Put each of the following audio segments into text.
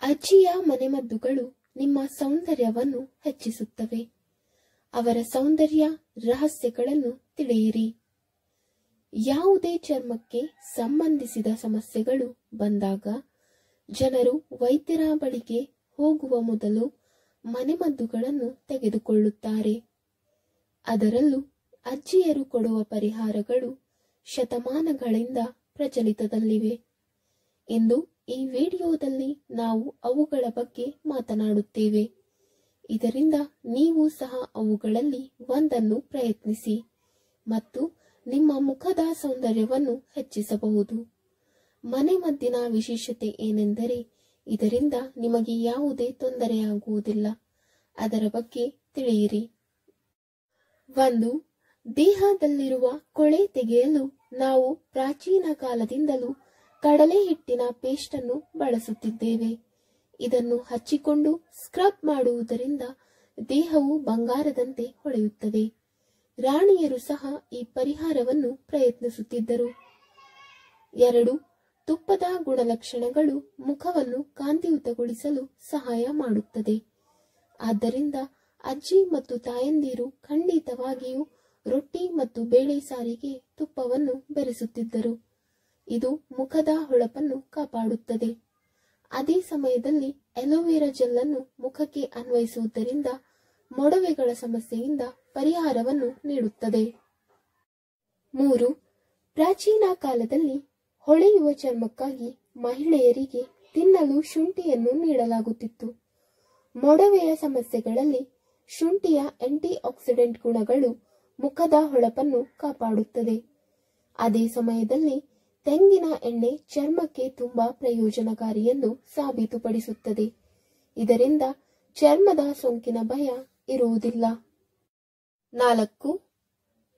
ಅಜ್ಜಿಯ ಮನೆಮದ್ದುಗಳು ನಿಮ್ಮ ಸೌಂದರ್ಯವನ್ನು ಹೆಚ್ಚಿಸುತ್ತವೆ. ಅವರ ಸೌಂದರ್ಯ ರಹಸ್ಯಗಳನ್ನು ತಿಳಿಯಿರಿ. ಯಾವುದೇ ಚರ್ಮಕ್ಕೆ ಸಂಬಂಧಿಸಿದ ಸಮಸ್ಯೆಗಳು ಬಂದಾಗ ಜನರು ವೈದ್ಯರ ಬಳಿಗೆ ಹೋಗುವ ಮೊದಲು ಮನೆಮದ್ದುಗಳನ್ನು ತೆಗೆದುಕೊಳ್ಳುತ್ತಾರೆ. ಅದರಲ್ಲೂ ಅಜ್ಜಿಯರು ಕೊಡುವ ಪರಿಹಾರಗಳು ಶತಮಾನಗಳಿಂದ ಪ್ರಚಲಿತದಲ್ಲಿವೆ. ಇಂದು ಈ ವಿಡಿಯೋದಲ್ಲಿ ನಾವು ಅವುಗಳ ಬಗ್ಗೆ ಮಾತನಾಡುತ್ತೇವೆ. ಇದರಿಂದ ನೀವು ಸಹ ಅವುಗಳಲ್ಲಿ ಒಂದನ್ನು ಪ್ರಯತ್ನಿಸಿ ಮತ್ತು ನಿಮ್ಮ ಮುಖದ ಸೌಂದರ್ಯವನ್ನು ಹೆಚ್ಚಿಸಬಹುದು. ಮನೆಮದ್ದಿನ ವಿಶೇಷತೆ ಏನೆಂದರೆ ಇದರಿಂದ ನಿಮಗೆ ಯಾವುದೇ ತೊಂದರೆಯಾಗುವುದಿಲ್ಲ. ಅದರ ಬಗ್ಗೆ ತಿಳಿಯಿರಿ. 1. ದೇಹದಲ್ಲಿರುವ ಕೊಳೆ ತೆಗೆಯಲು ನಾವು ಪ್ರಾಚೀನ ಕಾಲದಿಂದಲೂ ಕಡಲೆ ಹಿಟ್ಟಿನ ಪೇಸ್ಟ್ ಅನ್ನು ಬಳಸುತ್ತಿದ್ದೇವೆ. ಇದನ್ನು ಹಚ್ಚಿಕೊಂಡು ಸ್ಕ್ರಬ್ ಮಾಡುವುದರಿಂದ ದೇಹವು ಬಂಗಾರದಂತೆ ಹೊಳೆಯುತ್ತದೆ. ರಾಣಿಯರು ಸಹ ಈ ಪರಿಹಾರವನ್ನು ಪ್ರಯತ್ನಿಸುತ್ತಿದ್ದರು. 2. ತುಪ್ಪದ ಗುಣಲಕ್ಷಣಗಳು ಮುಖವನ್ನು ಕಾಂತಿಯುತಗೊಳಿಸಲು ಸಹಾಯ ಮಾಡುತ್ತದೆ. ಆದ್ದರಿಂದ ಅಜ್ಜಿ ಮತ್ತು ತಾಯಂದಿರು ಖಂಡಿತವಾಗಿಯೂ ರೊಟ್ಟಿ ಮತ್ತು ಬೇಳೆ ಸಾರಿಗೆ ತುಪ್ಪವನ್ನು ಬೆರೆಸುತ್ತಿದ್ದರು. ಇದು ಮುಖದ ಹೊಳಪನ್ನು ಕಾಪಾಡುತ್ತದೆ. ಅದೇ ಸಮಯದಲ್ಲಿ ಅಲೋವೆರಾ ಜೆಲ್ ಅನ್ನು ಮುಖಕ್ಕೆ ಅನ್ವಯಿಸುವುದರಿಂದ ಮೊಡವೆಗಳ ಸಮಸ್ಯೆಯಿಂದ ಪರಿಹಾರವನ್ನು ನೀಡುತ್ತದೆ. 3. ಪ್ರಾಚೀನ ಕಾಲದಲ್ಲಿ ಹೊಳೆಯುವ ಚರ್ಮಕ್ಕಾಗಿ ಮಹಿಳೆಯರಿಗೆ ತಿನ್ನಲು ಶುಂಠಿಯನ್ನು ನೀಡಲಾಗುತ್ತಿತ್ತು. ಮೊಡವೆಯ ಸಮಸ್ಯೆಗಳಲ್ಲಿ ಶುಂಠಿಯ ಆಂಟಿ ಆಕ್ಸಿಡೆಂಟ್ ಗುಣಗಳು ಮುಖದ ಹೊಳಪನ್ನು ಕಾಪಾಡುತ್ತದೆ. ಅದೇ ಸಮಯದಲ್ಲಿ ತೆಂಗಿನ ಎಣ್ಣೆ ಚರ್ಮಕ್ಕೆ ತುಂಬಾ ಪ್ರಯೋಜನಕಾರಿ ಎಂದು ಸಾಬೀತುಪಡಿಸುತ್ತದೆ. ಇದರಿಂದ ಚರ್ಮದ ಸೋಂಕಿನ ಭಯ ಇರುವುದಿಲ್ಲ. 4.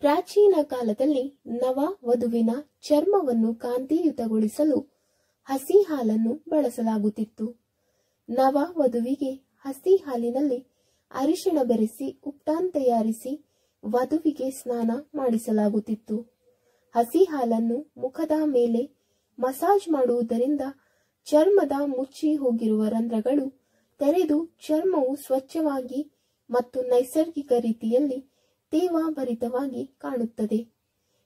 ಪ್ರಾಚೀನ ಕಾಲದಲ್ಲಿ ನವ ವಧುವಿನ ಚರ್ಮವನ್ನು ಕಾಂತಿಯುತಗೊಳಿಸಲು ಹಸಿ ಹಾಲನ್ನು ಬಳಸಲಾಗುತ್ತಿತ್ತು. ನವ ವಧುವಿಗೆ ಹಸಿ ಹಾಲಿನಲ್ಲಿ ಅರಿಶಿಣ ಬೆರೆಸಿ ಉಪ್ಟಾನ್ ತಯಾರಿಸಿ ವಧುವಿಗೆ ಸ್ನಾನ ಮಾಡಿಸಲಾಗುತ್ತಿತ್ತು. ಹಸಿ ಹಾಲನ್ನು ಮುಖದ ಮೇಲೆ ಮಸಾಜ್ ಮಾಡುವುದರಿಂದ ಚರ್ಮದ ಮುಚ್ಚಿ ಹೋಗಿರುವ ರಂಧ್ರಗಳು ತೆರೆದು ಚರ್ಮವು ಸ್ವಚ್ಛವಾಗಿ ಮತ್ತು ನೈಸರ್ಗಿಕ ರೀತಿಯಲ್ಲಿ ತೇವಾಭರಿತವಾಗಿ ಕಾಣುತ್ತದೆ.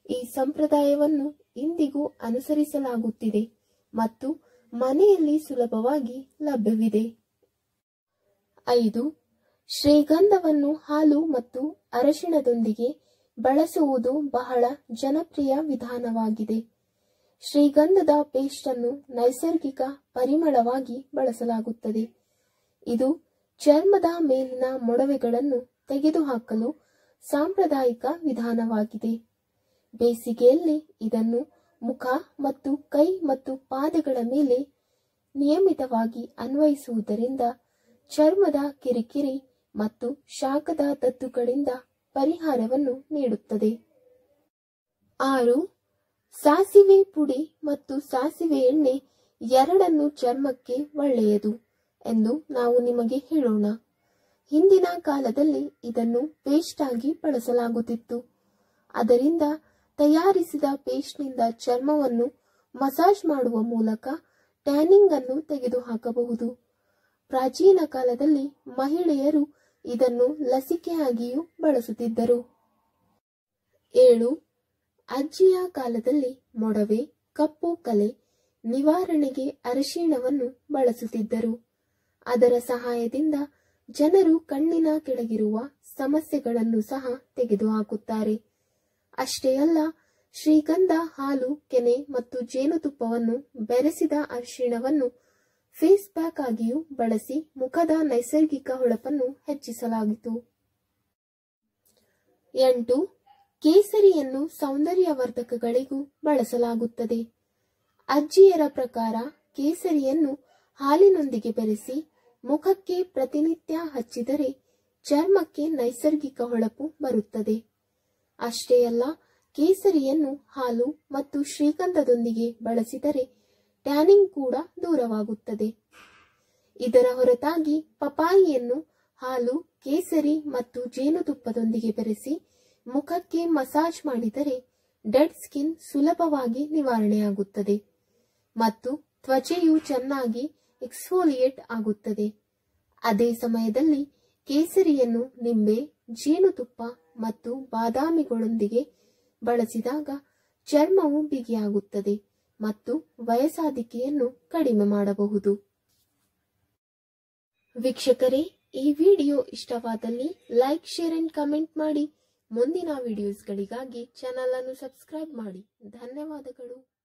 ಈ ಸಂಪ್ರದಾಯವನ್ನು ಇಂದಿಗೂ ಅನುಸರಿಸಲಾಗುತ್ತಿದೆ ಮತ್ತು ಮನೆಯಲ್ಲಿ ಸುಲಭವಾಗಿ ಲಭ್ಯವಿದೆ. 5. ಶ್ರೀಗಂಧವನ್ನು ಹಾಲು ಮತ್ತು ಅರಿಶಿಣದೊಂದಿಗೆ ಬಳಸುವುದು ಬಹಳ ಜನಪ್ರಿಯ ವಿಧಾನವಾಗಿದೆ. ಶ್ರೀಗಂಧದ ಪೇಸ್ಟ್ ಅನ್ನು ನೈಸರ್ಗಿಕ ಪರಿಮಳವಾಗಿ ಬಳಸಲಾಗುತ್ತದೆ. ಇದು ಚರ್ಮದ ಮೇಲಿನ ಮೊಡವೆಗಳನ್ನು ತೆಗೆದುಹಾಕಲು ಸಾಂಪ್ರದಾಯಿಕ ವಿಧಾನವಾಗಿದೆ. ಬೇಸಿಗೆಯಲ್ಲಿ ಇದನ್ನು ಮುಖ ಮತ್ತು ಕೈ ಮತ್ತು ಪಾದಗಳ ಮೇಲೆ ನಿಯಮಿತವಾಗಿ ಅನ್ವಯಿಸುವುದರಿಂದ ಚರ್ಮದ ಕಿರಿಕಿರಿ ಮತ್ತು ಶಾಖದ ತತ್ತುಗಳಿಂದ ಪರಿಹಾರವನ್ನು ನೀಡುತ್ತದೆ. 6. ಸಾಸಿವೆ ಪುಡಿ ಮತ್ತು ಸಾಸಿವೆ ಎಣ್ಣೆ ಎರಡನ್ನೂ ಚರ್ಮಕ್ಕೆ ಒಳ್ಳೆಯದು ಎಂದು ನಾವು ನಿಮಗೆ ಹೇಳೋಣ. ಹಿಂದಿನ ಕಾಲದಲ್ಲಿ ಇದನ್ನು ಪೇಸ್ಟ್ ಆಗಿ ಬಳಸಲಾಗುತ್ತಿತ್ತು. ಅದರಿಂದ ತಯಾರಿಸಿದ ಪೇಸ್ಟ್ನಿಂದ ಚರ್ಮವನ್ನು ಮಸಾಜ್ ಮಾಡುವ ಮೂಲಕ ಟ್ಯಾನಿಂಗ್ ಅನ್ನು ತೆಗೆದುಹಾಕಬಹುದು. ಪ್ರಾಚೀನ ಕಾಲದಲ್ಲಿ ಮಹಿಳೆಯರು ಇದನ್ನು ಲಸಿಕೆಯಾಗಿಯೂ ಬಳಸುತ್ತಿದ್ದರು. 7. ಅಜ್ಜಿಯ ಕಾಲದಲ್ಲಿ ಮೊಡವೆ, ಕಪ್ಪು ಕಲೆ ನಿವಾರಣೆಗೆ ಅರಿಶಿಣವನ್ನು ಬಳಸುತ್ತಿದ್ದರು. ಅದರ ಸಹಾಯದಿಂದ ಜನರು ಕಣ್ಣಿನ ಕೆಳಗಿರುವ ಸಮಸ್ಯೆಗಳನ್ನು ಸಹ ತೆಗೆದುಹಾಕುತ್ತಾರೆ. ಅಷ್ಟೇ ಅಲ್ಲ, ಶ್ರೀಗಂಧ, ಹಾಲು, ಕೆನೆ ಮತ್ತು ಜೇನುತುಪ್ಪವನ್ನು ಬೆರೆಸಿದ ಅರಿಶಿಣವನ್ನು ಫೇಸ್ ಪ್ಯಾಕ್ ಆಗಿಯೂ ಬಳಸಿ ಮುಖದ ನೈಸರ್ಗಿಕ ಹೊಳಪನ್ನು ಹೆಚ್ಚಿಸಲಾಗಿತು. 8. ಕೇಸರಿಯನ್ನು ಸೌಂದರ್ಯವರ್ಧಕಗಳಿಗೂ ಬಳಸಲಾಗುತ್ತದೆ. ಅಜ್ಜಿಯರ ಪ್ರಕಾರ ಕೇಸರಿಯನ್ನು ಹಾಲಿನೊಂದಿಗೆ ಬೆರೆಸಿ ಮುಖಕ್ಕೆ ಪ್ರತಿನಿತ್ಯ ಹಚ್ಚಿದರೆ ಚರ್ಮಕ್ಕೆ ನೈಸರ್ಗಿಕ ಹೊಳಪು ಬರುತ್ತದೆ. ಅಷ್ಟೇ ಅಲ್ಲ, ಕೇಸರಿಯನ್ನು ಹಾಲು ಮತ್ತು ಶ್ರೀಗಂಧದೊಂದಿಗೆ ಬಳಸಿದರೆ ಟ್ಯಾನಿಂಗ್ ಕೂಡ ದೂರವಾಗುತ್ತದೆ. ಇದರ ಹೊರತಾಗಿ ಪಪಾಯಿಯನ್ನು ಹಾಲು, ಕೇಸರಿ ಮತ್ತು ಜೇನುತುಪ್ಪದೊಂದಿಗೆ ಬೆರೆಸಿ ಮುಖಕ್ಕೆ ಮಸಾಜ್ ಮಾಡಿದರೆ ಡೆಡ್ ಸ್ಕಿನ್ ಸುಲಭವಾಗಿ ನಿವಾರಣೆಯಾಗುತ್ತದೆ ಮತ್ತು ತ್ವಚೆಯು ಚೆನ್ನಾಗಿ ಎಕ್ಸ್ಫೋಲಿಯೇಟ್ ಆಗುತ್ತದೆ. ಅದೇ ಸಮಯದಲ್ಲಿ ಕೇಸರಿಯನ್ನು ನಿಂಬೆ, ಜೇನುತುಪ್ಪ ಮತ್ತು ಬಾದಾಮಿಗಳೊಂದಿಗೆ ಬಳಸಿದಾಗ ಚರ್ಮವು ಬಿಗಿಯಾಗುತ್ತದೆ ಮತ್ತು ವಯಸ್ಸಾದಿಕೆಯನ್ನು ಕಡಿಮೆ ಮಾಡಬಹುದು. ವೀಕ್ಷಕರೇ, ಈ ವಿಡಿಯೋ ಇಷ್ಟವಾದಲ್ಲಿ ಲೈಕ್, ಶೇರ್ ಅಂಡ್ ಕಮೆಂಟ್ ಮಾಡಿ. ಮುಂದಿನ ವಿಡಿಯೋಸ್ಗಳಿಗಾಗಿ ಚಾನಲ್ ಅನ್ನು ಸಬ್ಸ್ಕ್ರೈಬ್ ಮಾಡಿ. ಧನ್ಯವಾದಗಳು.